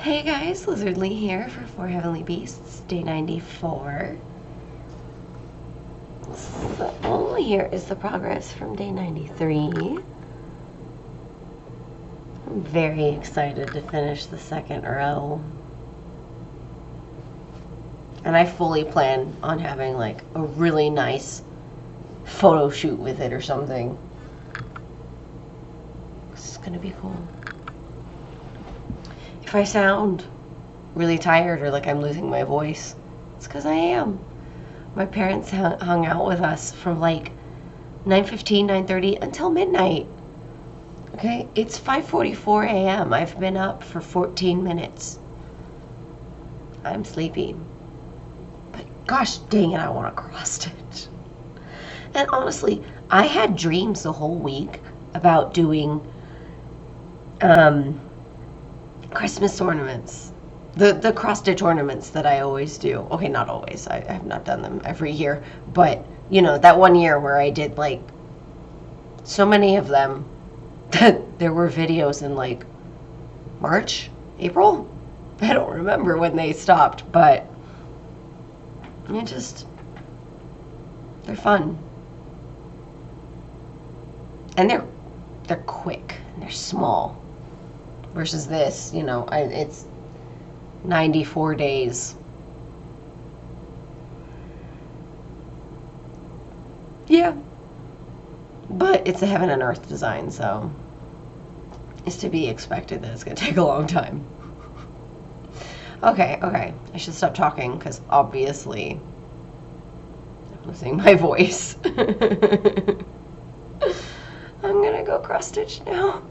Hey guys, Lizardlea here for 4 Heavenly Beasts, day 94. So here is the progress from day 93. I'm very excited to finish the second row. And I fully plan on having like a really nice photo shoot with it or something. It's gonna be cool. If I sound really tired or like I'm losing my voice, it's because I am. My parents hung out with us from like 9:15, 9:30 until midnight. Okay, it's 5:44 a.m. I've been up for 14 minutes. I'm sleepy. But gosh dang it, I want to cross stitch. And honestly, I had dreams the whole week about doing Christmas ornaments. The cross-stitch ornaments that I always do. Okay, not always. I have not done them every year. But, you know, that one year where I did, like, so many of them that there were videos in, like, March? April? I don't remember when they stopped, but they're fun. And they're quick. And they're small. Versus this, you know, it's 94 days. Yeah. But it's a heaven and earth design, so it's to be expected that it's going to take a long time. Okay. I should stop talking because obviously I'm losing my voice. I'm going to go cross stitch now.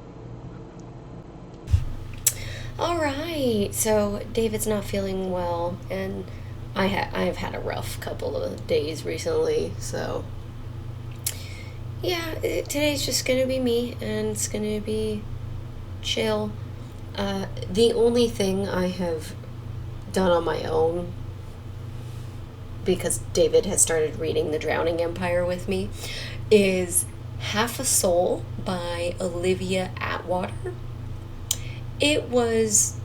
Alright, so David's not feeling well, and I've had a rough couple of days recently, so yeah, today's just gonna be me, and it's gonna be chill. The only thing I have done on my own, because David has started reading The Drowning Empire with me, is Half a Soul by Olivia Atwater. It was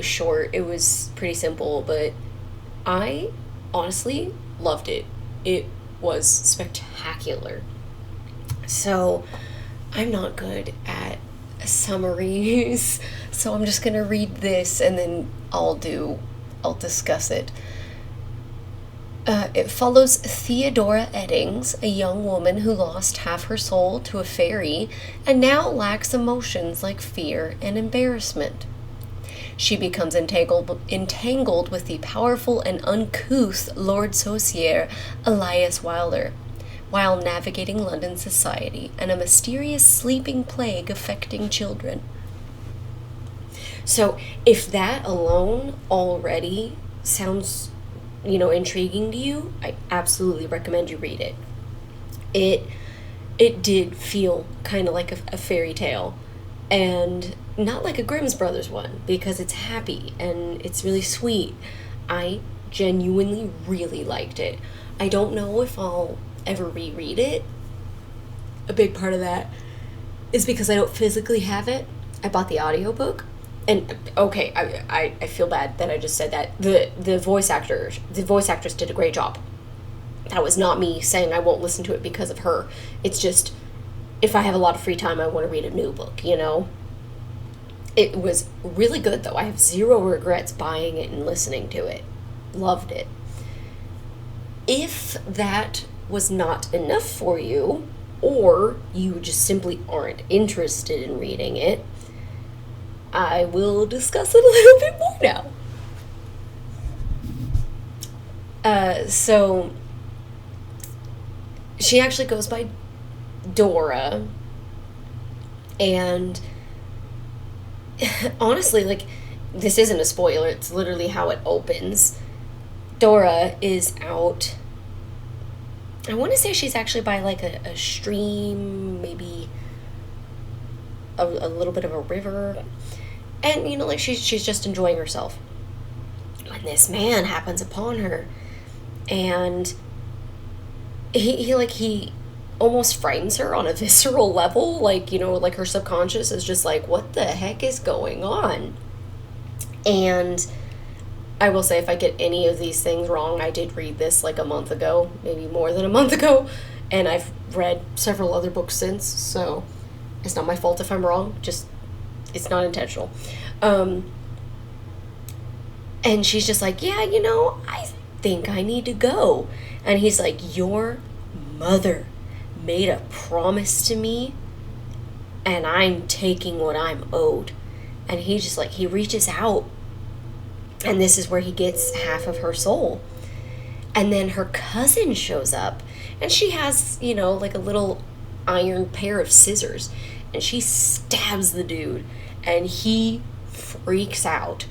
short, it was pretty simple, but I honestly loved it. It was spectacular. So I'm not good at summaries, so I'm just gonna read this and then I'll discuss it. It follows Theodora Eddings, a young woman who lost half her soul to a fairy and now lacks emotions like fear and embarrassment. She becomes entangled with the powerful and uncouth Lord Saucier, Elias Wilder, while navigating London society and a mysterious sleeping plague affecting children. So, if that alone already sounds intriguing to you, I absolutely recommend you read it. It did feel kind of like a fairy tale, and not like a Grimm's Brothers one, because it's happy and it's really sweet. I genuinely really liked it. I don't know if I'll ever reread it. A big part of that is because I don't physically have it. I bought the audiobook. And okay, I feel bad that I just said that. The voice actress did a great job. That was not me saying I won't listen to it because of her. It's just, if I have a lot of free time, I want to read a new book, It was really good, though. I have zero regrets buying it and listening to it. Loved it. If that was not enough for you, or you just simply aren't interested in reading it, I will discuss it a little bit more now. So she actually goes by Dora, and honestly, like, this isn't a spoiler, it's literally how it opens. Dora is out. I want to say she's actually by like a stream, maybe a little bit of a river. And, like, she's just enjoying herself. When this man happens upon her, and he almost frightens her on a visceral level. Like, like her subconscious is just like, what the heck is going on? And I will say, if I get any of these things wrong, I did read this like a month ago, maybe more than a month ago, and I've read several other books since, so it's not my fault if I'm wrong, just, it's not intentional. And she's just like, yeah, I think I need to go. And he's like, your mother made a promise to me, and I'm taking what I'm owed. And he just like, he reaches out, and this is where he gets half of her soul. And then her cousin shows up, and she has, like a little iron pair of scissors, and she stabs the dude, and he freaks out.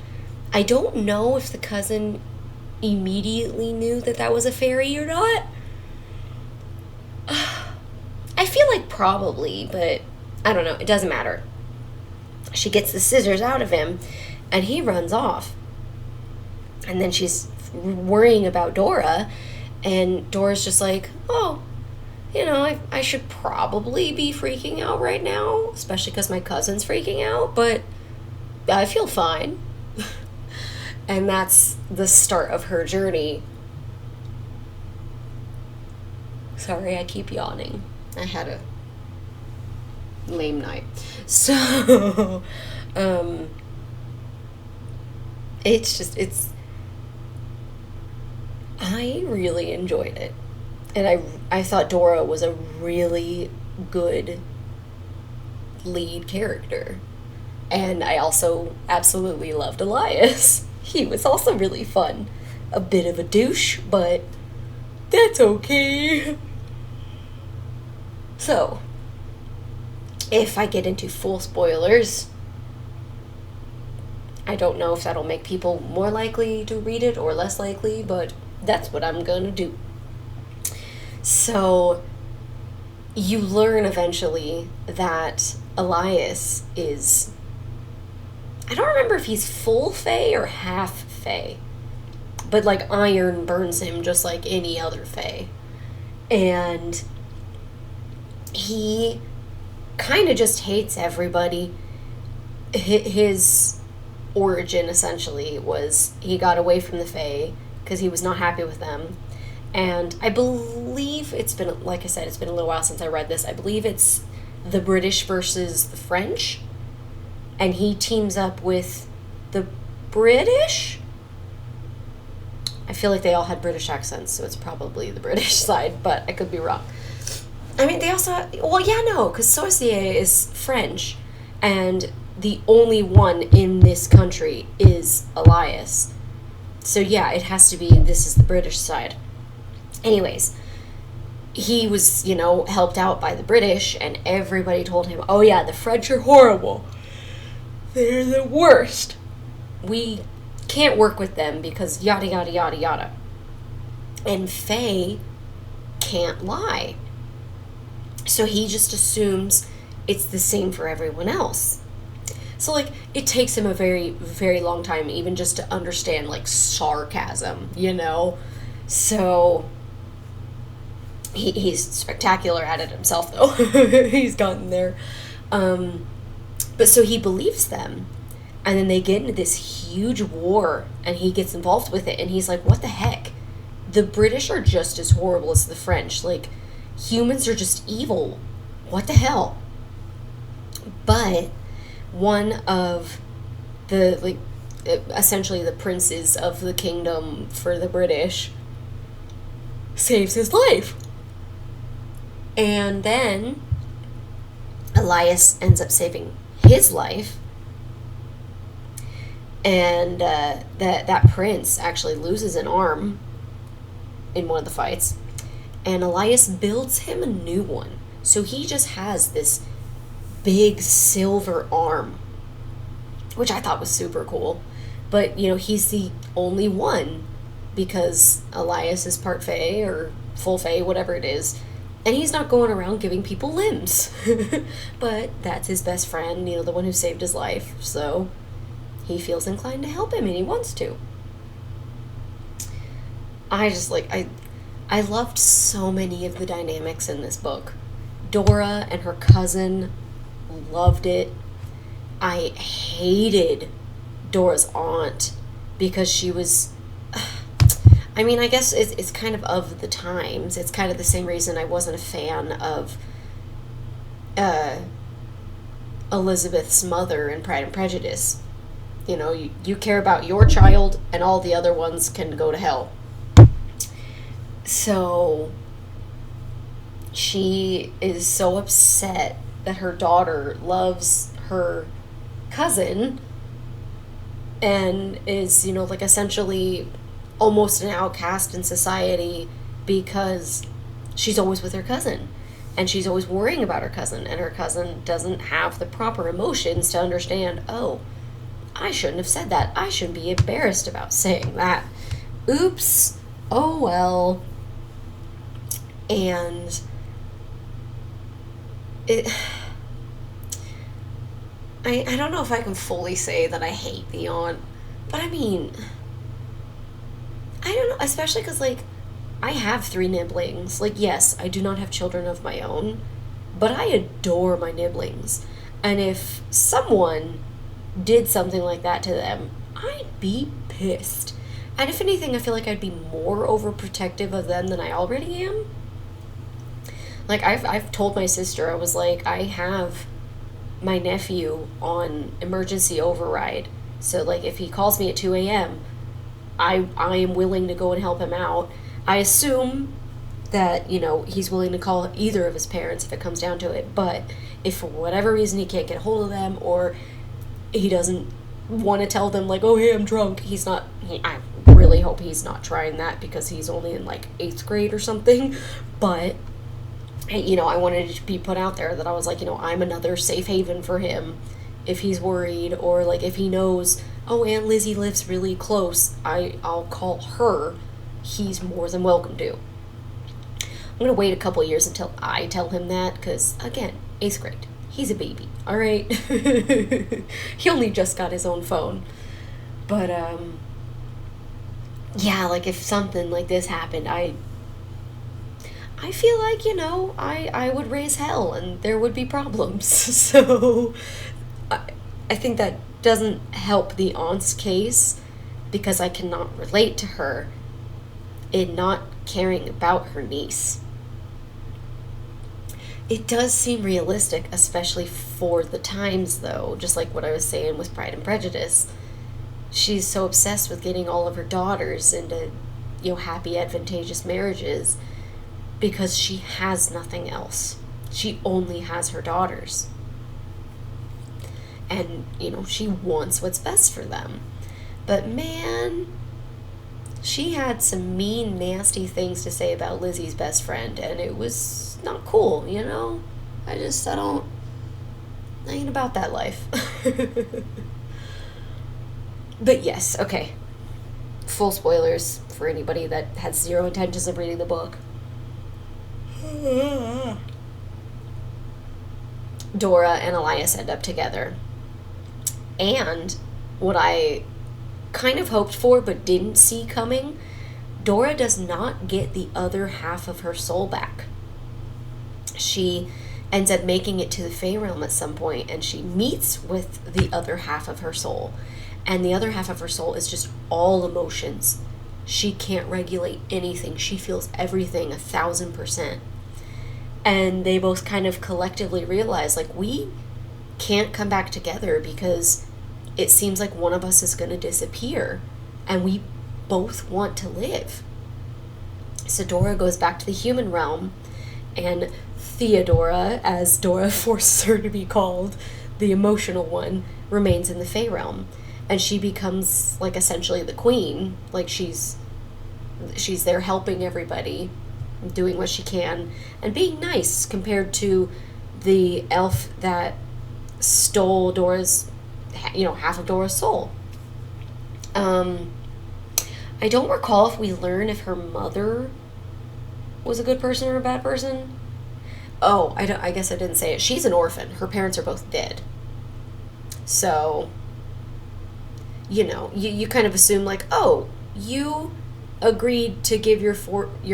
I don't know if the cousin immediately knew that that was a fairy or not. I feel like probably, but I don't know. It doesn't matter. She gets the scissors out of him, and he runs off. And then she's worrying about Dora, and Dora's just like, oh, I should probably be freaking out right now, especially because my cousin's freaking out, but I feel fine. And that's the start of her journey. Sorry, I keep yawning. I had a lame night. So, I really enjoyed it. And I thought Dora was a really good lead character. And I also absolutely loved Elias. He was also really fun. A bit of a douche, but that's okay. So, if I get into full spoilers, I don't know if that'll make people more likely to read it or less likely, but that's what I'm gonna do. So, you learn eventually that Elias is... I don't remember if he's full fae or half fae. But, like, iron burns him just like any other fae. And he kind of just hates everybody. His origin, essentially, was he got away from the fae because he was not happy with them. And I believe it's been, like I said, it's been a little while since I read this. I believe it's the British versus the French. And he teams up with the British? I feel like they all had British accents, so it's probably the British side, but I could be wrong. I mean, they also... Well, yeah, no, because Sorcier is French, and the only one in this country is Elias. So, yeah, it has to be... This is the British side. Anyways, he was, helped out by the British, and everybody told him, oh, yeah, the French are horrible. They're the worst. We can't work with them because yada, yada, yada, yada. And Faye can't lie. So he just assumes it's the same for everyone else. So, like, it takes him a very, very long time even just to understand, like, sarcasm, So, he's spectacular at it himself, though. He's gotten there. But so he believes them, and then they get into this huge war, and he gets involved with it, and he's like, what the heck? The British are just as horrible as the French. Like, humans are just evil. What the hell? But one of the, essentially the princes of the kingdom for the British saves his life. And then Elias ends up saving his life, and that prince actually loses an arm in one of the fights, and Elias builds him a new one, so he just has this big silver arm, which I thought was super cool. But he's the only one because Elias is part fae or full fae, whatever it is. And he's not going around giving people limbs. But that's his best friend, the one who saved his life. So he feels inclined to help him, and he wants to. I loved so many of the dynamics in this book. Dora and her cousin, loved it. I hated Dora's aunt because she was. I mean, I guess it's kind of the times. It's kind of the same reason I wasn't a fan of Elizabeth's mother in Pride and Prejudice. You know, you care about your child, and all the other ones can go to hell. So she is so upset that her daughter loves her cousin and is, like essentially almost an outcast in society because she's always with her cousin and she's always worrying about her cousin, and her cousin doesn't have the proper emotions to understand, oh, I shouldn't have said that. I shouldn't be embarrassed about saying that. Oops. Oh well. And I don't know if I can fully say that I hate the aunt, but I mean, I don't know, especially because, I have 3 nibblings. Yes, I do not have children of my own, but I adore my nibblings. And if someone did something like that to them, I'd be pissed. And if anything, I feel like I'd be more overprotective of them than I already am. I've told my sister, I was like, I have my nephew on emergency override. So, if he calls me at 2 a.m., I am willing to go and help him out. I assume that, he's willing to call either of his parents if it comes down to it. But if for whatever reason he can't get a hold of them, or he doesn't want to tell them, oh, hey, I'm drunk, I really hope he's not trying that because he's only in, 8th grade or something. But I wanted it to be put out there that I was I'm another safe haven for him if he's worried, or if he knows, oh, Aunt Lizzie lives really close, I'll call her. He's more than welcome to. I'm going to wait a couple years until I tell him that because, again, 8th grade. He's a baby, all right? He only just got his own phone. But, yeah, if something like this happened, I feel like, I would raise hell and there would be problems. So I think that doesn't help the aunt's case because I cannot relate to her in not caring about her niece. It does seem realistic, especially for the times, though, just like what I was saying with Pride and Prejudice. She's so obsessed with getting all of her daughters into, happy, advantageous marriages because she has nothing else. She only has her daughters. And, she wants what's best for them. But, man, she had some mean, nasty things to say about Lizzie's best friend, and it was not cool, I ain't about that life. But yes, okay. Full spoilers for anybody that has zero intentions of reading the book. Dora and Elias end up together. And what I kind of hoped for but didn't see coming, Dora does not get the other half of her soul back. She ends up making it to the Fae realm at some point, and she meets with the other half of her soul. And the other half of her soul is just all emotions. She can't regulate anything. She feels everything 1,000%. And they both kind of collectively realize, we can't come back together because it seems like one of us is going to disappear. And we both want to live. So Dora goes back to the human realm, and Theodora, as Dora forces her to be called, the emotional one, remains in the Fae realm. And she becomes, essentially the queen. She's there helping everybody, doing what she can, and being nice compared to the elf that stole Dora's, half of Dora's soul. I don't recall if we learn if her mother was a good person or a bad person. Oh, I guess I didn't say it. She's an orphan. Her parents are both dead. So, you kind of assume, oh, you agreed to give your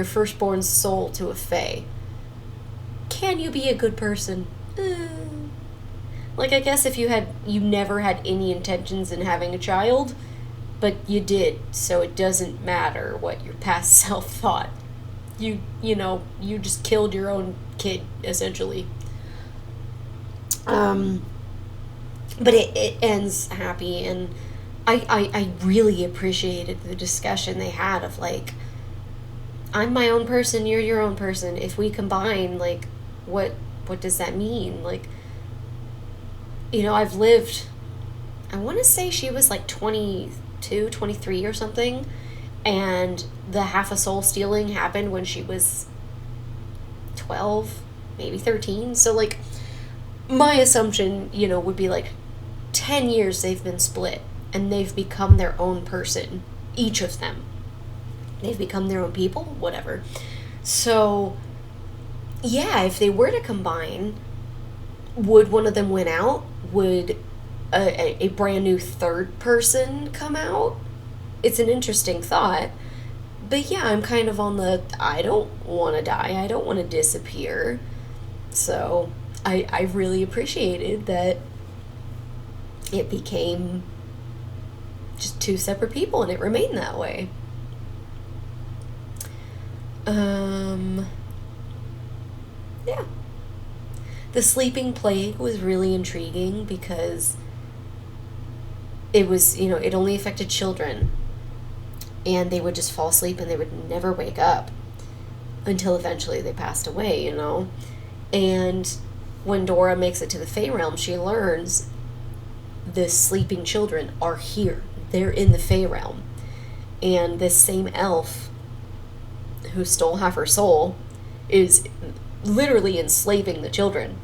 firstborn soul to a fae. Can you be a good person? Like, I guess if you never had any intentions in having a child, but you did, so it doesn't matter what your past self thought. You just killed your own kid, essentially. Um, but it ends happy, and I really appreciated the discussion they had of, like, I'm my own person, you're your own person. If we combine, like, what does that mean? Like, I've lived, I want to say she was like 22, 23 or something, and the half a soul stealing happened when she was 12, maybe 13. So, like, my assumption, would be like 10 years they've been split and they've become their own person, each of them. They've become their own people, whatever. So, yeah, if they were to combine, would one of them win out? Would a brand new third person come out? It's an interesting thought. But yeah, I'm kind of on the, I don't want to die. I don't want to disappear. So I really appreciated that it became just two separate people, and it remained that way. Yeah. The sleeping plague was really intriguing because it was, it only affected children, and they would just fall asleep and they would never wake up until eventually they passed away, And when Dora makes it to the Fey realm, she learns the sleeping children are here. They're in the Fey realm. And this same elf who stole half her soul is literally enslaving the children.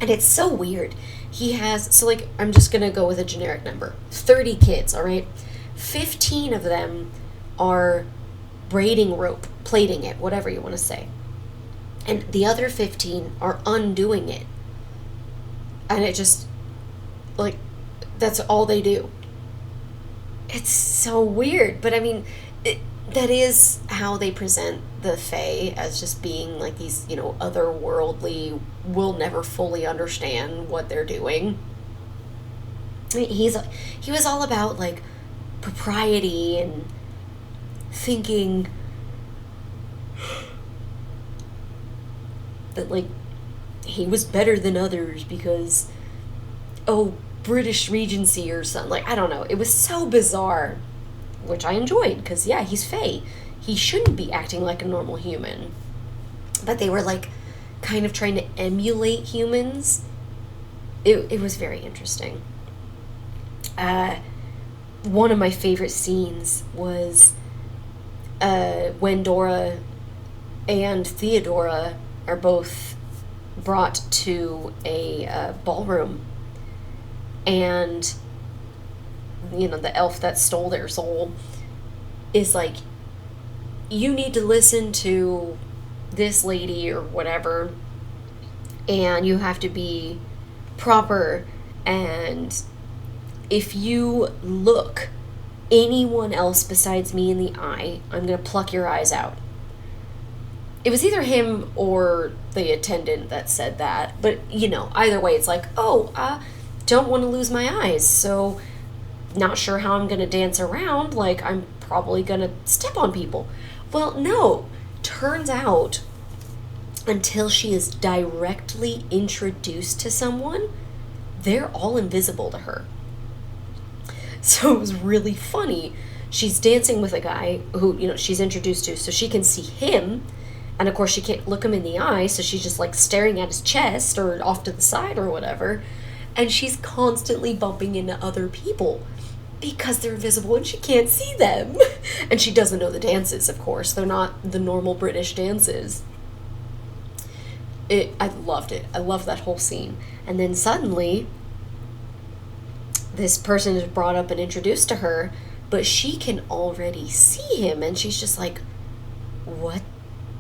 And it's so weird. He has, so, like, I'm just going to go with a generic number. 30 kids, all right? 15 of them are braiding rope, plaiting it, whatever you want to say. And the other 15 are undoing it. And it just, like, that's all they do. It's so weird. But, I mean, that is how they present the Fae, as just being like these, otherworldly, will never fully understand what they're doing. I mean, he was all about, like, propriety and thinking that, like, he was better than others because, British Regency or something. Like, I don't know. It was so bizarre, which I enjoyed because, yeah, he's Fae. He shouldn't be acting like a normal human. But they were, like, kind of trying to emulate humans. It was very interesting. One of my favorite scenes was when Dora and Theodora are both brought to a ballroom, and the elf that stole their soul is like, you need to listen to this lady or whatever, and you have to be proper, and if you look anyone else besides me in the eye, I'm going to pluck your eyes out. It was either him or the attendant that said that, but, either way, it's like, don't want to lose my eyes, so not sure how I'm going to dance around, like, I'm probably going to step on people. Well, no, turns out, until she is directly introduced to someone, they're all invisible to her. So it was really funny. She's dancing with a guy who, she's introduced to, so she can see him, and of course she can't look him in the eye, so she's just, like, staring at his chest or off to the side or whatever, and she's constantly bumping into other people because they're invisible and she can't see them. And she doesn't know the dances, of course. They're not the normal British dances. I loved it. I loved that whole scene. And then suddenly, this person is brought up and introduced to her, but she can already see him, and she's just like, what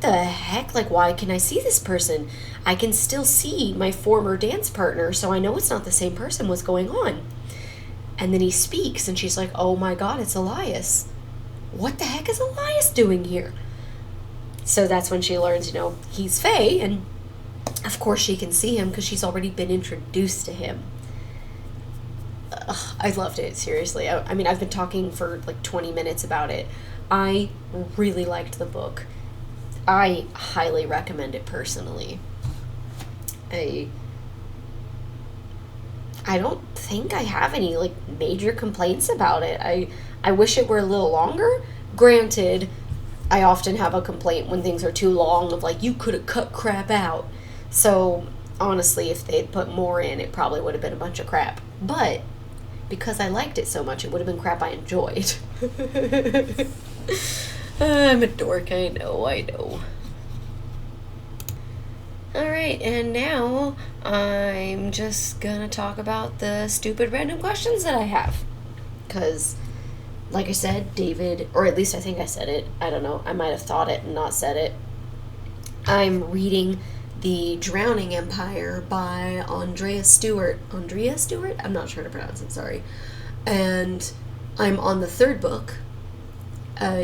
the heck? Like, why can I see this person? I can still see my former dance partner, so I know it's not the same person. What's going on? And then he speaks, and she's like, oh my god, it's Elias. What the heck is Elias doing here? So that's when she learns, he's Fae, and Of course, she can see him because she's already been introduced to him. Ugh, I loved it, seriously. I mean, I've been talking for like 20 minutes about it. I really liked the book. I highly recommend it personally. I don't think I have any like major complaints about it. I wish it were a little longer. Granted, I often have a complaint when things are too long of like, you could have cut crap out. So honestly, if they'd put more in, it probably would have been a bunch of crap. But because I liked it so much, it would have been crap I enjoyed. I'm a dork, I know. Alright, and now I'm just gonna talk about the stupid random questions that I have. Because, like I said, David, or at least I think I said it, I don't know, I might have thought it and not said it. I'm reading The Drowning Empire by Andrea Stewart? I'm not sure how to pronounce it, sorry. And I'm on the third book.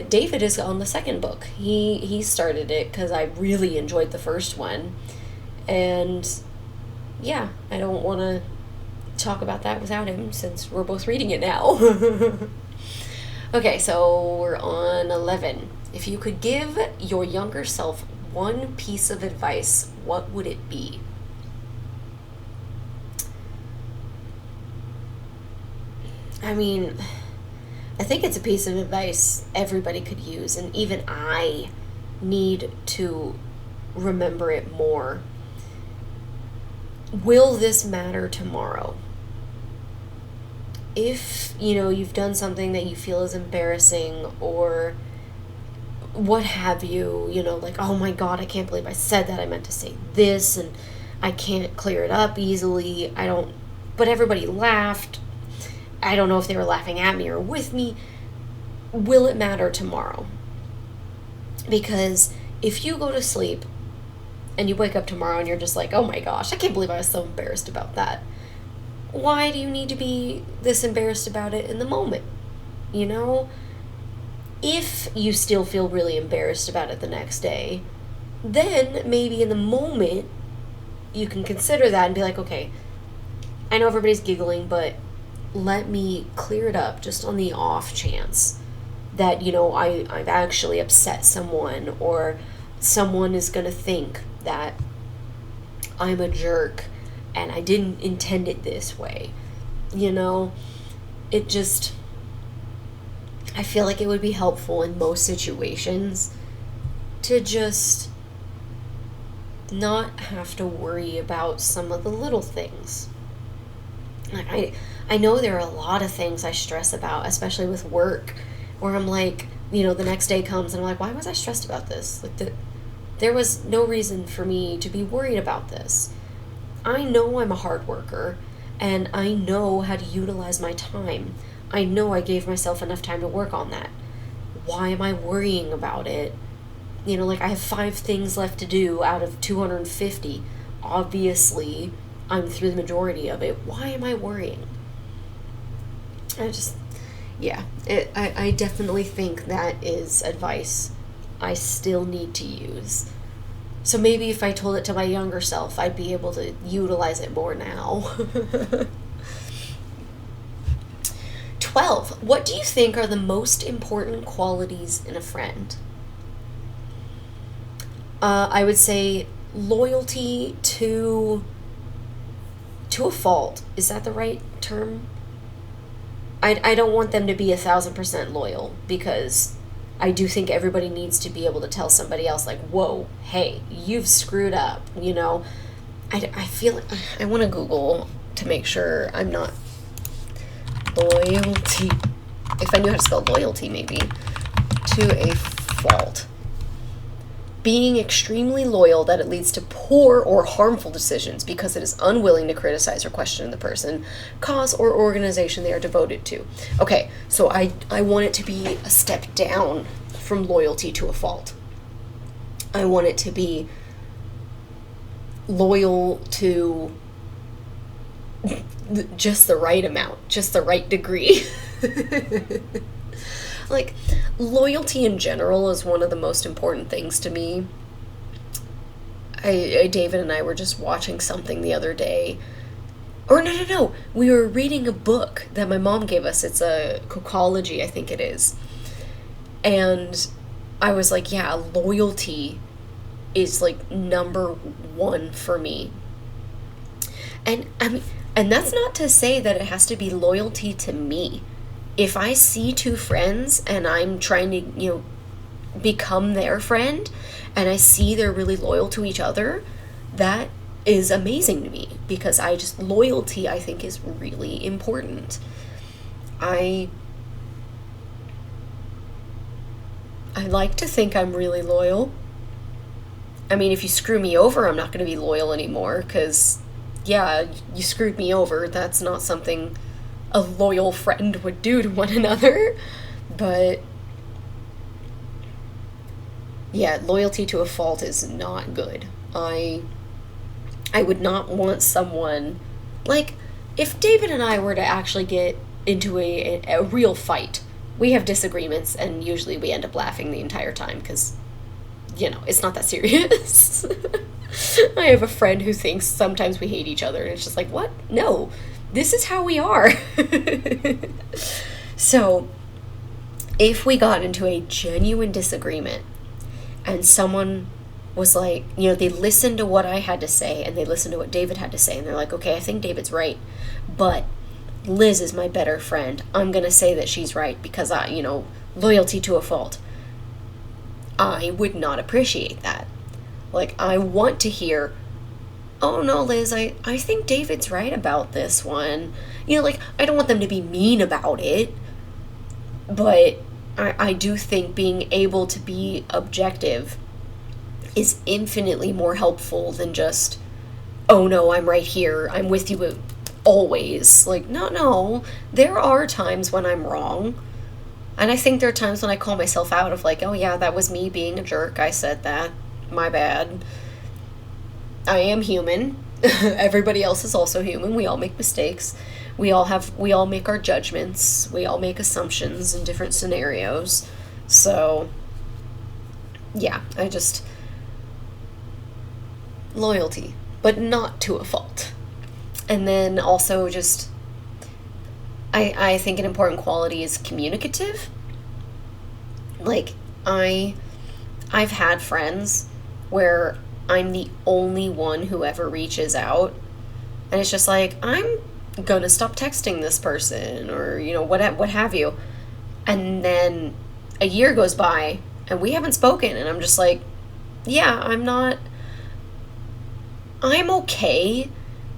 David is on the second book. He started it because I really enjoyed the first one. And yeah, I don't want to talk about that without him since we're both reading it now. Okay, so we're on 11. If you could give your younger self one piece of advice, what would it be? I mean, I think it's a piece of advice everybody could use, and even I need to remember it more. Will this matter tomorrow? If, you've done something that you feel is embarrassing or what have you, like, oh my God, I can't believe I said that. I meant to say this and I can't clear it up easily. But everybody laughed. I don't know if they were laughing at me or with me. Will it matter tomorrow? Because if you go to sleep and you wake up tomorrow and you're just like, oh my gosh, I can't believe I was so embarrassed about that. Why do you need to be this embarrassed about it in the moment? If you still feel really embarrassed about it the next day, then maybe in the moment you can consider that and be like, okay, I know everybody's giggling, but let me clear it up just on the off chance that, I've actually upset someone or someone is going to think that I'm a jerk and I didn't intend it this way. It just, I feel like it would be helpful in most situations to just not have to worry about some of the little things. I know there are a lot of things I stress about, especially with work, where I'm like, the next day comes and I'm like, why was I stressed about this? Like, there was no reason for me to be worried about this. I know I'm a hard worker, and I know how to utilize my time. I know I gave myself enough time to work on that. Why am I worrying about it? Like, I have 5 things left to do out of 250. Obviously, I'm through the majority of it. Why am I worrying? I definitely think that is advice I still need to use. So maybe if I told it to my younger self, I'd be able to utilize it more now. 12. What do you think are the most important qualities in a friend? I would say loyalty to a fault. Is that the right term? I don't want them to be 1,000% loyal, because I do think everybody needs to be able to tell somebody else, like, whoa, hey, you've screwed up, I feel like I want to Google to make sure I'm not loyalty. If I knew how to spell loyalty, maybe. To a fault. Being extremely loyal that it leads to poor or harmful decisions because it is unwilling to criticize or question the person, cause, or organization they are devoted to. Okay, so I want it to be a step down from loyalty to a fault. I want it to be loyal to just the right amount, just the right degree. Like, loyalty in general is one of the most important things to me. David and I were just watching something the other day. Or no. We were reading a book that my mom gave us. It's a Cocology, I think it is. And I was like, yeah, loyalty is like number one for me. And I mean, and that's not to say that it has to be loyalty to me. If I see two friends and I'm trying to, become their friend, and I see they're really loyal to each other, that is amazing to me, because loyalty, I think, is really important. I like to think I'm really loyal. I mean, if you screw me over, I'm not going to be loyal anymore, because, yeah, you screwed me over. That's not something a loyal friend would do to one another. But, yeah, loyalty to a fault is not good. I would not want someone, like, if David and I were to actually get into a real fight, we have disagreements, and usually we end up laughing the entire time, because, it's not that serious. I have a friend who thinks sometimes we hate each other, and it's just like, what? No, this is how we are. So, if we got into a genuine disagreement, and someone was like, they listened to what I had to say, and they listened to what David had to say, and they're like, okay, I think David's right, but Liz is my better friend. I'm going to say that she's right, because loyalty to a fault. I would not appreciate that. Like, I want to hear, oh no, Liz, I think David's right about this one. I don't want them to be mean about it, but I do think being able to be objective is infinitely more helpful than just, oh no, I'm right here, I'm with you always. Like, no, there are times when I'm wrong. And I think there are times when I call myself out of like, oh yeah, that was me being a jerk. I said that. My bad. I am human. Everybody else is also human. We all make mistakes. We all make our judgments. We all make assumptions in different scenarios. So, yeah, loyalty, but not to a fault. And then also just, I think an important quality is communicative. Like, I've had friends where I'm the only one who ever reaches out, and it's just like, I'm gonna stop texting this person, or what have you, and then a year goes by and we haven't spoken, and I'm just like, yeah, I'm okay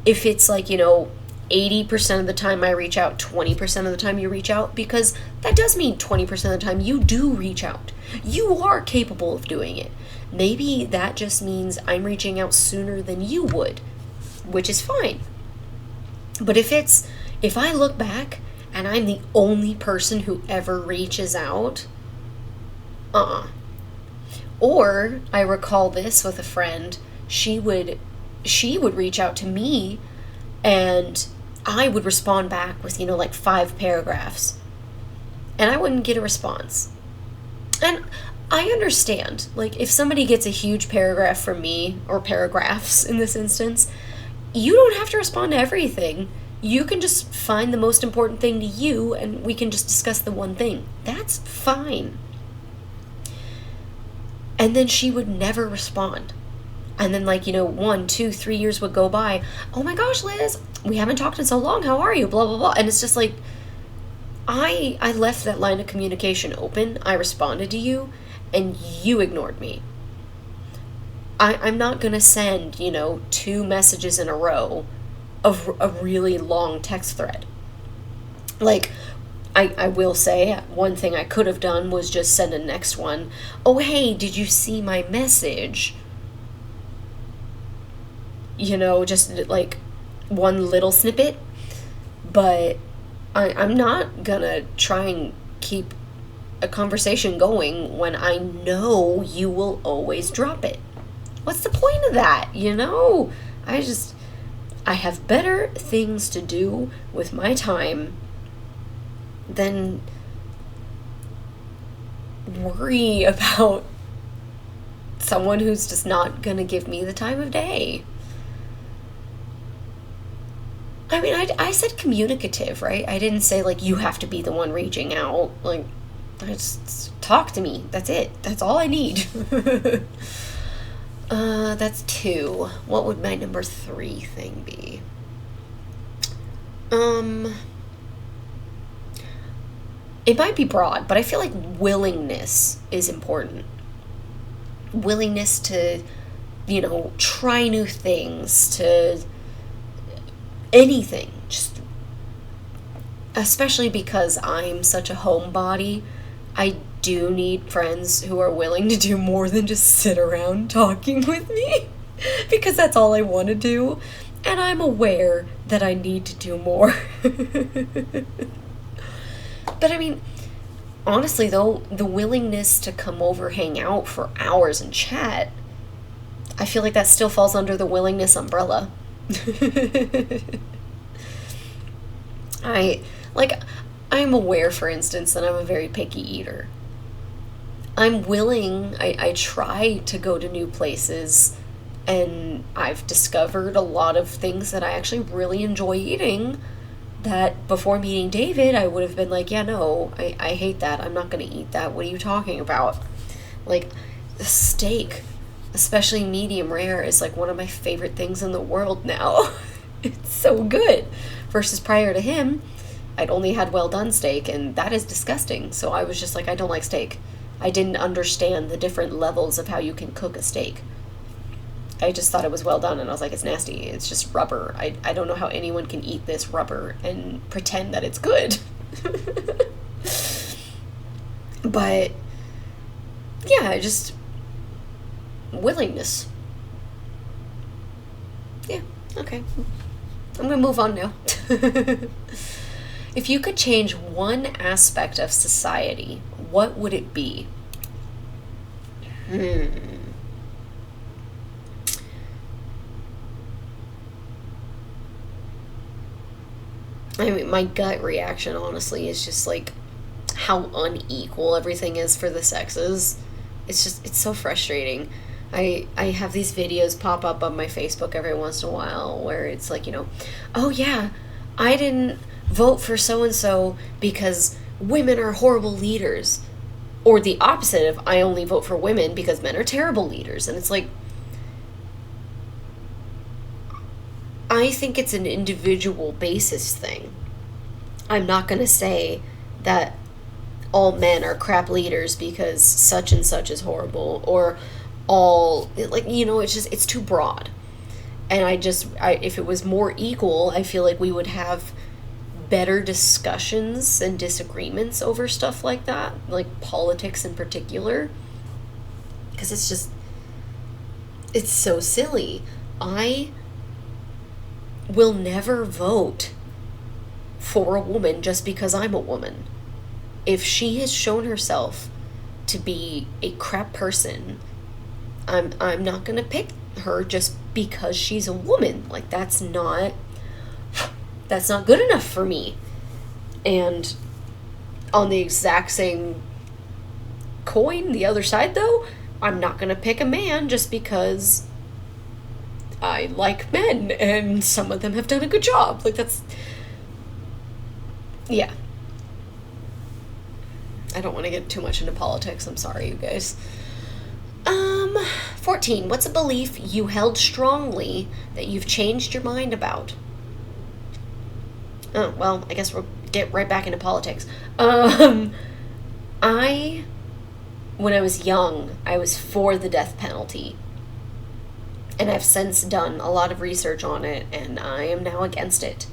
if it's like 80% of the time I reach out, 20% of the time you reach out, because that does mean 20% of the time you do reach out. You are capable of doing it. Maybe that just means I'm reaching out sooner than you would, which is fine. But if I look back and I'm the only person who ever reaches out, Or I recall this with a friend, she would reach out to me, and I would respond back with, like 5 paragraphs. And I wouldn't get a response. And I understand, like, if somebody gets a huge paragraph from me, or paragraphs in this instance, you don't have to respond to everything. You can just find the most important thing to you, and we can just discuss the one thing. That's fine. And then she would never respond. And then, 1, 2, 3 years would go by. Oh my gosh, Liz, we haven't talked in so long. How are you? Blah, blah, blah. And it's just like, I left that line of communication open. I responded to you, and you ignored me. I'm not going to send, 2 messages in a row of a really long text thread. I will say, one thing I could have done was just send a next one. Oh, hey, did you see my message? Just one little snippet. But I'm not gonna try and keep a conversation going when I know you will always drop it. What's the point of that, I have better things to do with my time than worry about someone who's just not gonna give me the time of day. I mean, I said communicative, right? I didn't say, like, you have to be the one reaching out. Like, just talk to me. That's it. That's all I need. That's 2. What would my number 3 thing be? It might be broad, but I feel like willingness is important. Willingness to, try new things, to anything. Just, especially because I'm such a homebody, I do need friends who are willing to do more than just sit around talking with me, because that's all I want to do, and I'm aware that I need to do more. But I mean, honestly though, the willingness to come over, hang out for hours and chat, I feel like that still falls under the willingness umbrella. I'm aware, for instance, that I'm a very picky eater. I'm willing, I try to go to new places, and I've discovered a lot of things that I actually really enjoy eating, that before meeting David, I would have been like, yeah, no, I hate that. I'm not going to eat that. What are you talking about? Like, the steak, especially medium rare, is like one of my favorite things in the world now. It's so good. Versus prior to him, I'd only had well done steak, and that is disgusting. So I was just like, I don't like steak. I didn't understand the different levels of how you can cook a steak. I just thought it was well done, and I was like, it's nasty. It's just rubber. I don't know how anyone can eat this rubber and pretend that it's good. But, yeah, just willingness. Yeah, okay. I'm going to move on now. If you could change one aspect of society, what would it be? I mean, my gut reaction, honestly, is just like how unequal everything is for the sexes. It's so frustrating. I have these videos pop up on my Facebook every once in a while where it's like, oh yeah, I didn't vote for so-and-so because women are horrible leaders. Or the opposite of, I only vote for women because men are terrible leaders. And it's like, I think it's an individual basis thing. I'm not going to say that all men are crap leaders because such and such is horrible, or all, like, it's too broad. And if it was more equal, I feel like we would have better discussions and disagreements over stuff like that, like politics in particular. Because it's so silly. I will never vote for a woman just because I'm a woman. If she has shown herself to be a crap person, I'm not gonna pick her just because she's a woman. Like, that's not good enough for me. And on the exact same coin, the other side though, I'm not gonna pick a man just because I like men and some of them have done a good job. Like, yeah. I don't want to get too much into politics. I'm sorry, you guys. 14. What's a belief you held strongly that you've changed your mind about? Oh, well, I guess we'll get right back into politics. When I was young, I was for the death penalty. And I've since done a lot of research on it, and I am now against it.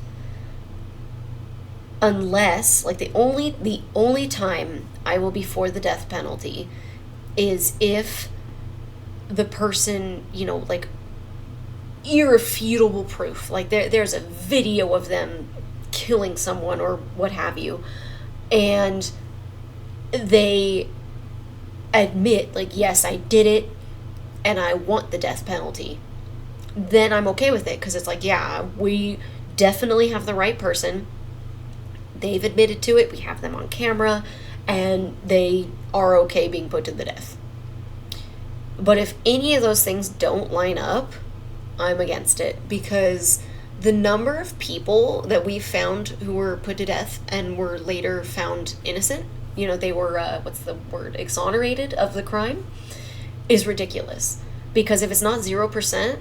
Unless, like, the only time I will be for the death penalty is if the person, like, irrefutable proof, like there's a video of them killing someone or what have you, and they admit, like, yes, I did it and I want the death penalty, then I'm okay with it, because it's like, yeah, we definitely have the right person. They've admitted to it. We have them on camera, and they are okay being put to the death. But if any of those things don't line up, I'm against it, because the number of people that we've found who were put to death and were later found innocent, they were, what's the word, exonerated of the crime, is ridiculous. Because if it's not 0%,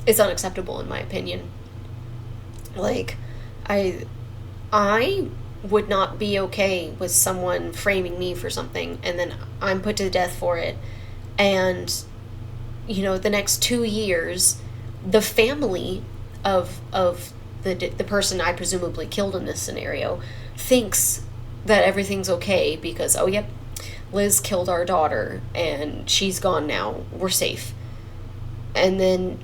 it's unacceptable, in my opinion. Like, I would not be okay with someone framing me for something and then I'm put to death for it. And, the next 2 years, the family of the person I presumably killed in this scenario thinks that everything's okay because, oh, yep, Liz killed our daughter and she's gone now. We're safe. And then,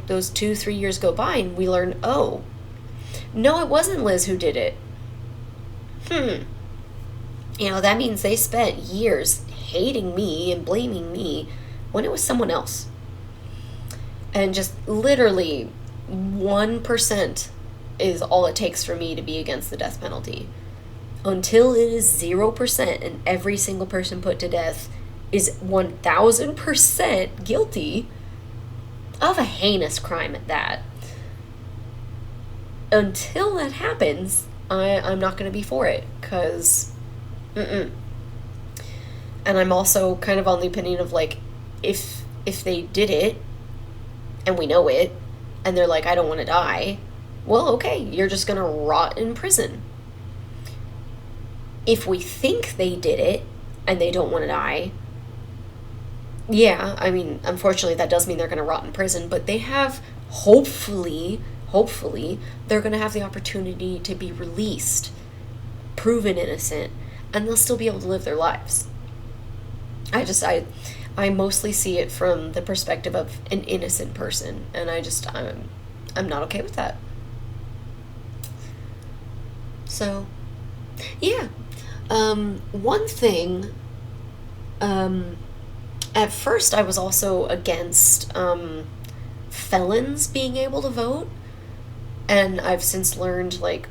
those 2-3 years go by and we learn, oh, no, it wasn't Liz who did it. That means they spent years hating me and blaming me when it was someone else. And just literally 1% is all it takes for me to be against the death penalty. Until it is 0% and every single person put to death is 1000% guilty of a heinous crime at that. Until that happens, I'm not going to be for it, because and I'm also kind of on the opinion of, like, if they did it and we know it and they're like, I don't want to die, well, okay, you're just going to rot in prison. If we think they did it and they don't want to die, yeah, I mean, unfortunately that does mean they're going to rot in prison, but they have, hopefully they're going to have the opportunity to be released, proven innocent, and they'll still be able to live their lives. I mostly see it from the perspective of an innocent person, and I'm not okay with that. So, yeah. One thing, at first I was also against, felons being able to vote, and I've since learned, like,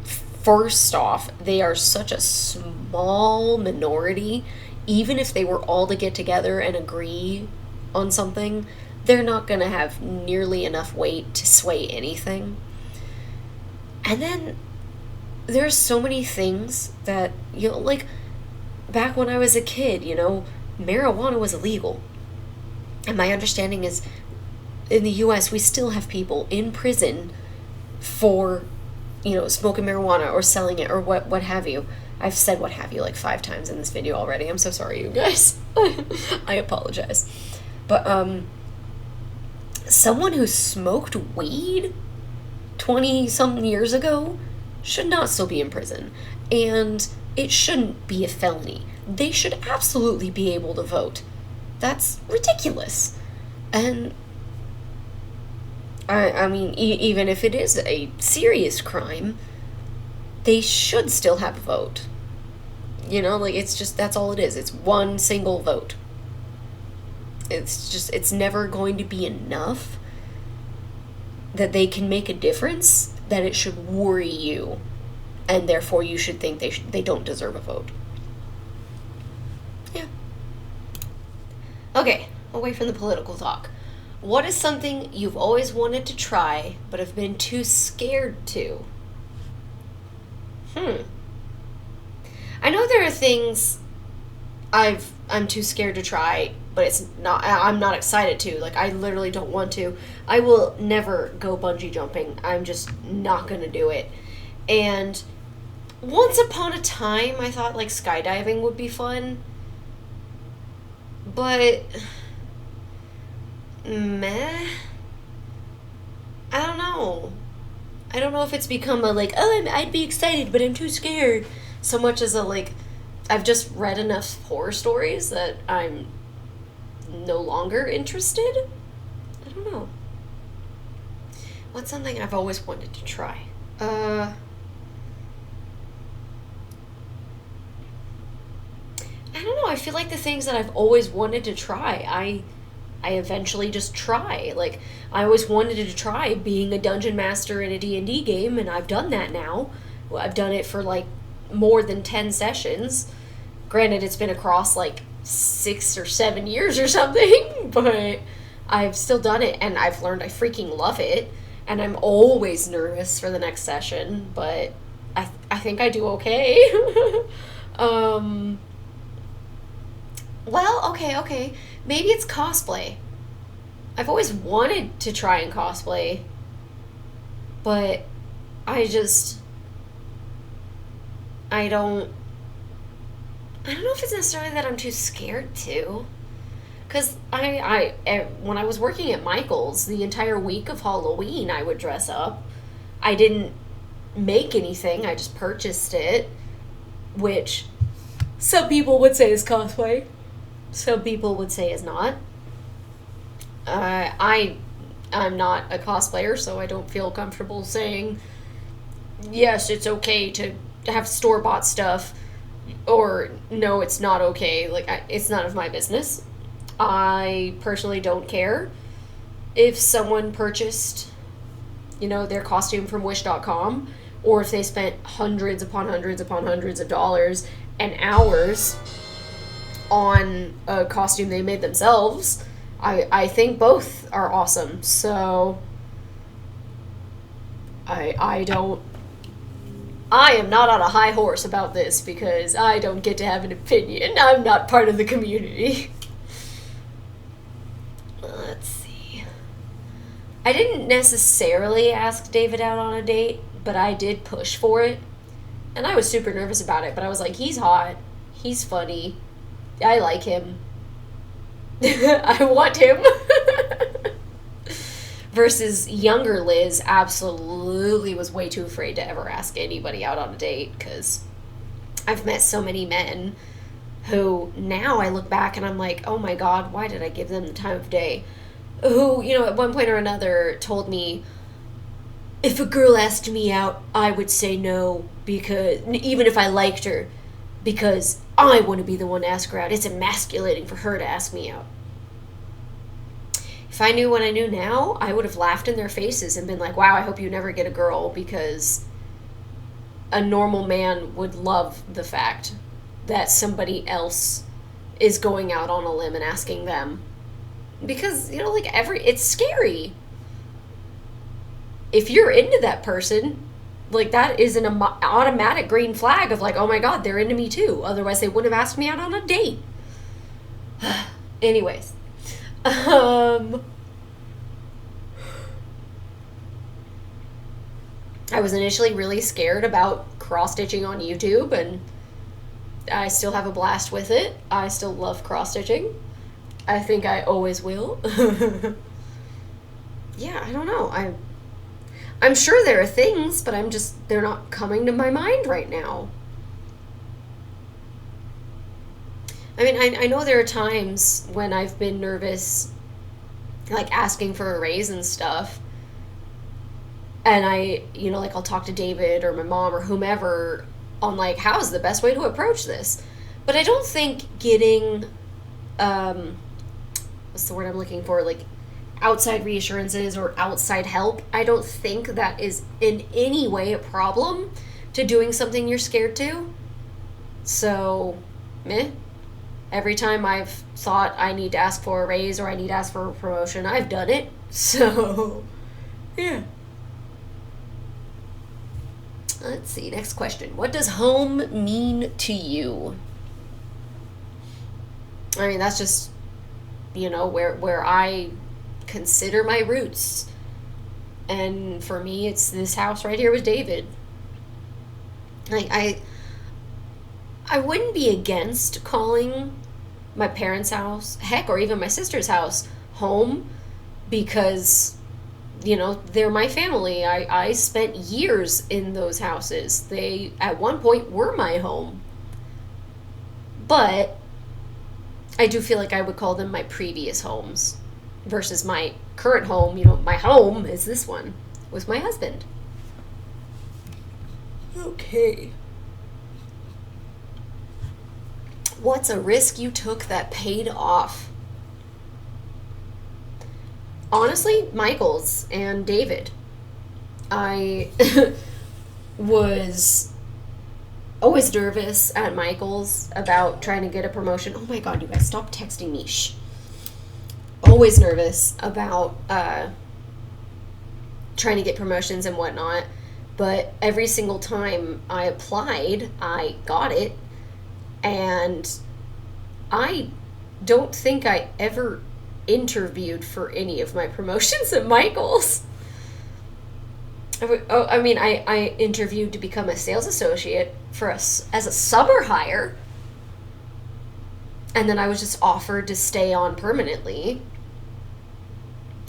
first off, they are such a small minority. Even if they were all to get together and agree on something, they're not going to have nearly enough weight to sway anything. And then there's so many things that, like, back when I was a kid, marijuana was illegal. And my understanding is, in the U.S., we still have people in prison for, smoking marijuana or selling it or what have you. I've said what have you like 5 times in this video already. I'm so sorry, you guys. I apologize. But, someone who smoked weed 20-something years ago should not still be in prison. And it shouldn't be a felony. They should absolutely be able to vote. That's ridiculous. And I mean, even if it is a serious crime, they should still have a vote. It's just, that's all it is. It's one single vote. It's never going to be enough that they can make a difference that it should worry you, and therefore you should think they don't deserve a vote. Yeah. Okay, away from the political talk. What is something you've always wanted to try but have been too scared to? I know there are things I'm too scared to try, but I'm not excited to. Like, I literally don't want to. I will never go bungee jumping. I'm just not gonna do it. And once upon a time, I thought, like, skydiving would be fun. But meh. I don't know. I don't know if it's become a, like, I'd be excited, but I'm too scared, so much as a, like, I've just read enough horror stories that I'm no longer interested. I don't know. What's something I've always wanted to try? I don't know. I feel like the things that I've always wanted to try, I eventually just try. Like, I always wanted to try being a dungeon master in a D&D game, and I've done that now. I've done it for, like, more than 10 sessions. Granted, it's been across, like, 6 or 7 years or something, but I've still done it, and I've learned I freaking love it, and I'm always nervous for the next session, but I think I do okay. Well, okay. Maybe it's cosplay. I've always wanted to try and cosplay, but I just, I don't know if it's necessarily that I'm too scared to. Because when I was working at Michael's, the entire week of Halloween, I would dress up. I didn't make anything, I just purchased it, which some people would say is cosplay. Some people would say is not. I'm not a cosplayer, so I don't feel comfortable saying, yes, it's okay to have store-bought stuff, or no, it's not okay. Like, it's none of my business. I personally don't care if someone purchased, their costume from Wish.com, or if they spent hundreds upon hundreds upon hundreds of dollars and hours on a costume they made themselves. I think both are awesome. So I am not on a high horse about this because I don't get to have an opinion. I'm not part of the community. Let's see. I didn't necessarily ask David out on a date, but I did push for it. And I was super nervous about it, but I was like, he's hot. He's funny. I like him. I want him. Versus younger Liz absolutely was way too afraid to ever ask anybody out on a date, because I've met so many men who now I look back and I'm like, oh my God, why did I give them the time of day? Who, at one point or another told me, if a girl asked me out, I would say no, because even if I liked her, because I want to be the one to ask her out. It's emasculating for her to ask me out. If I knew what I knew now, I would have laughed in their faces and been like, wow, I hope you never get a girl, because a normal man would love the fact that somebody else is going out on a limb and asking them. Because, it's scary. If you're into that person, that is an automatic green flag of oh my God, they're into me too. Otherwise they wouldn't have asked me out on a date. Anyways. I was initially really scared about cross-stitching on YouTube, and I still have a blast with it. I still love cross-stitching. I think I always will. Yeah, I don't know. I'm sure there are things, but they're not coming to my mind right now. I mean, I know there are times when I've been nervous, asking for a raise and stuff. And I'll talk to David or my mom or whomever on, how's the best way to approach this? But I don't think getting, what's the word I'm looking for? Outside reassurances or outside help, I don't think that is in any way a problem to doing something you're scared to. So, meh. Every time I've thought I need to ask for a raise or I need to ask for a promotion, I've done it. So, yeah. Let's see, next question. What does home mean to you? I mean, that's just, where I consider my roots. And for me, it's this house right here with David. I wouldn't be against calling my parents' house, heck, or even my sister's house, home, because, they're my family. I spent years in those houses. They, at one point, were my home. But I do feel like I would call them my previous homes versus my current home. My home is this one with my husband. Okay. What's a risk you took that paid off? Honestly, Michael's and David. I was always nervous at Michael's about trying to get a promotion. Oh my god, you guys, stop texting me. Shh. Always nervous about trying to get promotions and whatnot. But every single time I applied, I got it. And I don't think I ever interviewed for any of my promotions at Michael's. I interviewed to become a sales associate as a summer hire. And then I was just offered to stay on permanently.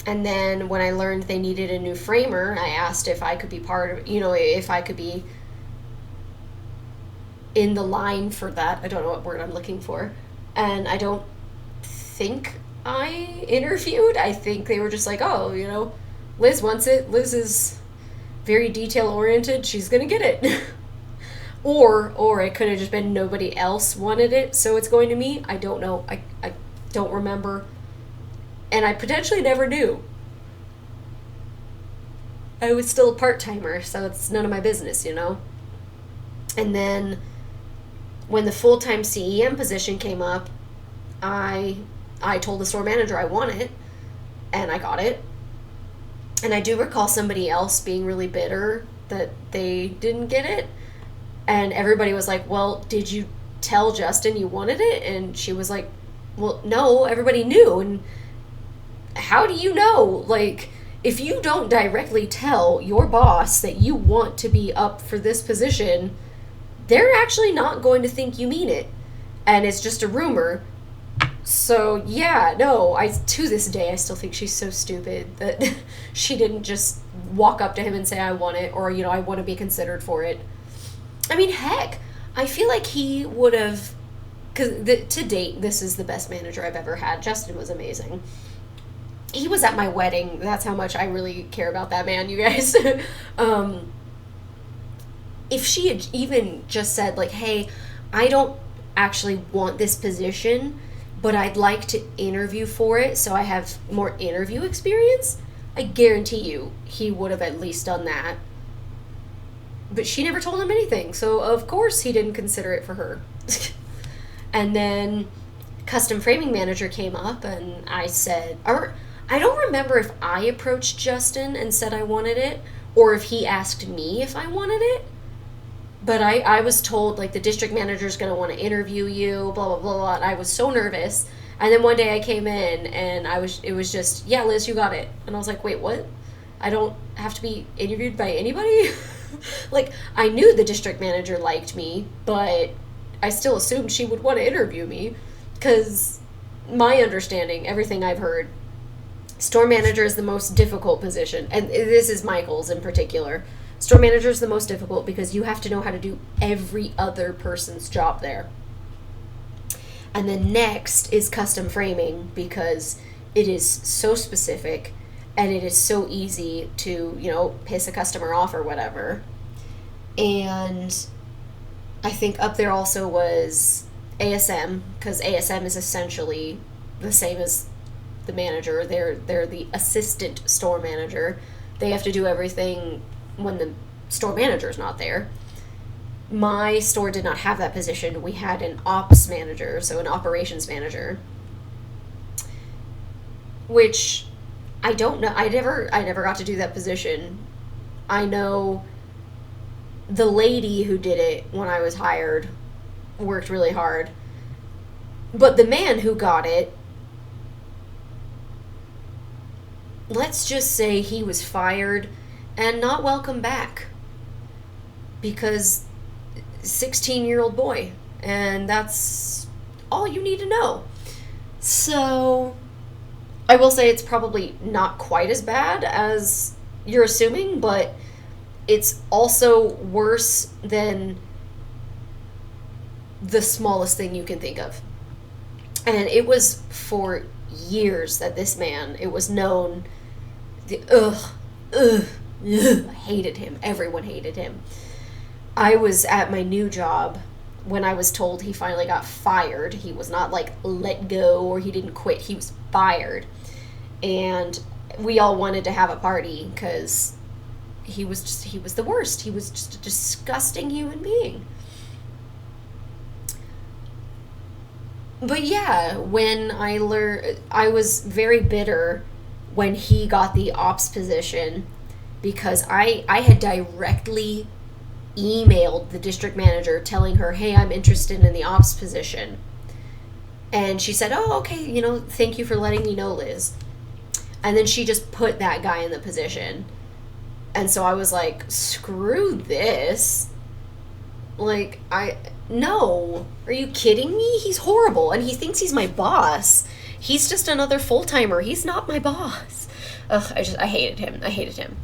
And then when I learned they needed a new framer, I asked if I could be if I could be in the line for that. I don't know what word I'm looking for. And I don't think I interviewed. I think they were just like, oh, Liz wants it. Liz is very detail oriented. She's going to get it. Or it could have just been nobody else wanted it, so it's going to me. I don't know. I don't remember. And I potentially never knew. I was still a part-timer, so it's none of my business, And then when the full-time CEM position came up, I told the store manager I want it, and I got it. And I do recall somebody else being really bitter that they didn't get it. And everybody was like, well, did you tell Justin you wanted it? And she was like, well, no, everybody knew. And how do you know? Like, if you don't directly tell your boss that you want to be up for this position, they're actually not going to think you mean it. And it's just a rumor. So, yeah, no, to this day, I still think she's so stupid that she didn't just walk up to him and say, I want it, or, I want to be considered for it. I mean, heck, I feel like he would have, because to date, this is the best manager I've ever had. Justin was amazing. He was at my wedding. That's how much I really care about that man, you guys. If she had even just said, like, hey, I don't actually want this position, but I'd like to interview for it so I have more interview experience, I guarantee you he would have at least done that. But she never told him anything, so of course he didn't consider it for her. And then custom framing manager came up, and I said, or I don't remember if I approached Justin and said I wanted it, or if he asked me if I wanted it. But I was told, like, the district manager's going to want to interview you, blah, blah, blah, blah. And I was so nervous. And then one day I came in, and it was just, yeah, Liz, you got it. And I was like, wait, what? I don't have to be interviewed by anybody? Like, I knew the district manager liked me, but I still assumed she would want to interview me. Because my understanding, everything I've heard, store manager is the most difficult position. And this is Michael's in particular. Store manager is the most difficult because you have to know how to do every other person's job there. And then next is custom framing because it is so specific and it is so easy to, piss a customer off or whatever. And I think up there also was ASM, because ASM is essentially the same as the manager. They're the assistant store manager. They have to do everything when the store manager is not there. My store did not have that position. We had an ops manager, so an operations manager, which I don't know. I never got to do that position. I know the lady who did it when I was hired worked really hard, but the man who got it, let's just say he was fired and not welcome back because 16-year-old boy, and that's all you need to know. So I will say it's probably not quite as bad as you're assuming, but it's also worse than the smallest thing you can think of. And it was for years that this man, it was known, I hated him. Everyone hated him. I was at my new job when I was told he finally got fired. He was not like let go or he didn't quit. He was fired. And we all wanted to have a party because he was the worst. He was just a disgusting human being. But yeah, when I learned, I was very bitter when he got the ops position because I had directly emailed the district manager telling her, "Hey, I'm interested in the ops position." And she said, "Oh, okay, thank you for letting me know, Liz." And then she just put that guy in the position. And so I was like, "Screw this." Like, no. Are you kidding me? He's horrible and he thinks he's my boss. He's just another full-timer. He's not my boss. Ugh, I hated him. I hated him.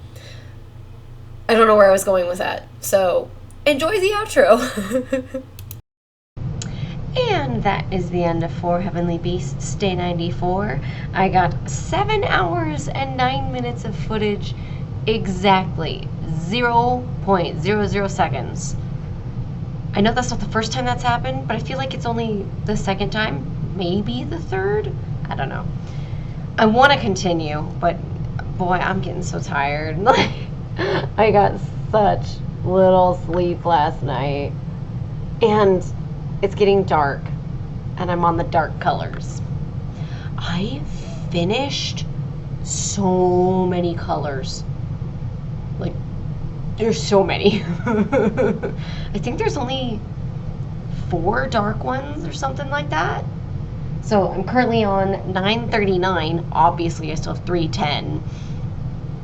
I don't know where I was going with that. So, enjoy the outro. And that is the end of 4 Heavenly Beasts, Day 94. I got 7 hours and 9 minutes of footage, exactly 0.00 seconds. I know that's not the first time that's happened, but I feel like it's only the second time, maybe the third. I don't know. I want to continue, but boy, I'm getting so tired. I got such little sleep last night, and it's getting dark, and I'm on the dark colors. I finished so many colors. Like, there's so many. I think there's only 4 dark ones or something like that. So I'm currently on 939. Obviously, I still have 310.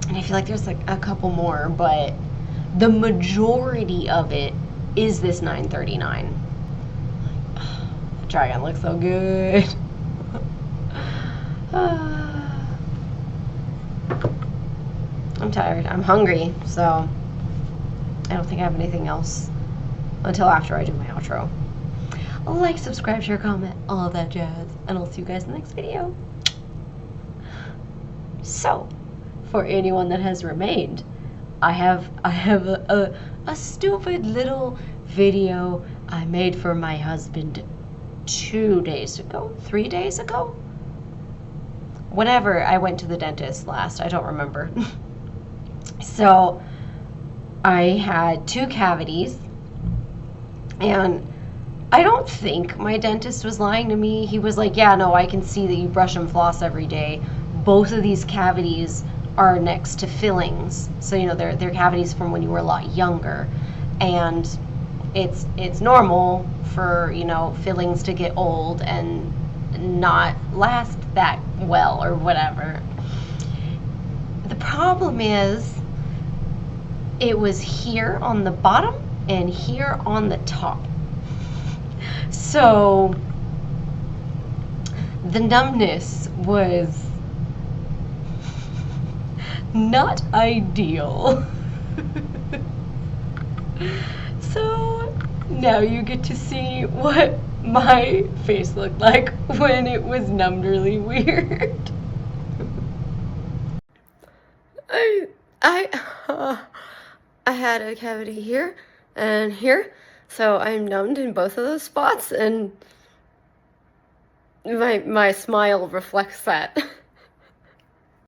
And I feel like there's like a couple more, but the majority of it is this 939. The dragon looks so good. I'm tired. I'm hungry, so I don't think I have anything else until after I do my outro. Like, subscribe, share, comment, all of that jazz, and I'll see you guys in the next video. So, for anyone that has remained, I have a stupid little video I made for my husband 2 days ago, 3 days ago? Whenever I went to the dentist last, I don't remember. So, I had 2 cavities, and I don't think my dentist was lying to me. He was like, yeah, no, I can see that you brush and floss every day. Both of these cavities are next to fillings. So, they're cavities from when you were a lot younger. And it's normal for, fillings to get old and not last that well or whatever. The problem is, it was here on the bottom and here on the top. So the numbness was not ideal. So now you get to see what my face looked like when it was numbed really weird. I had a cavity here and here, so I'm numbed in both of those spots, and my smile reflects that.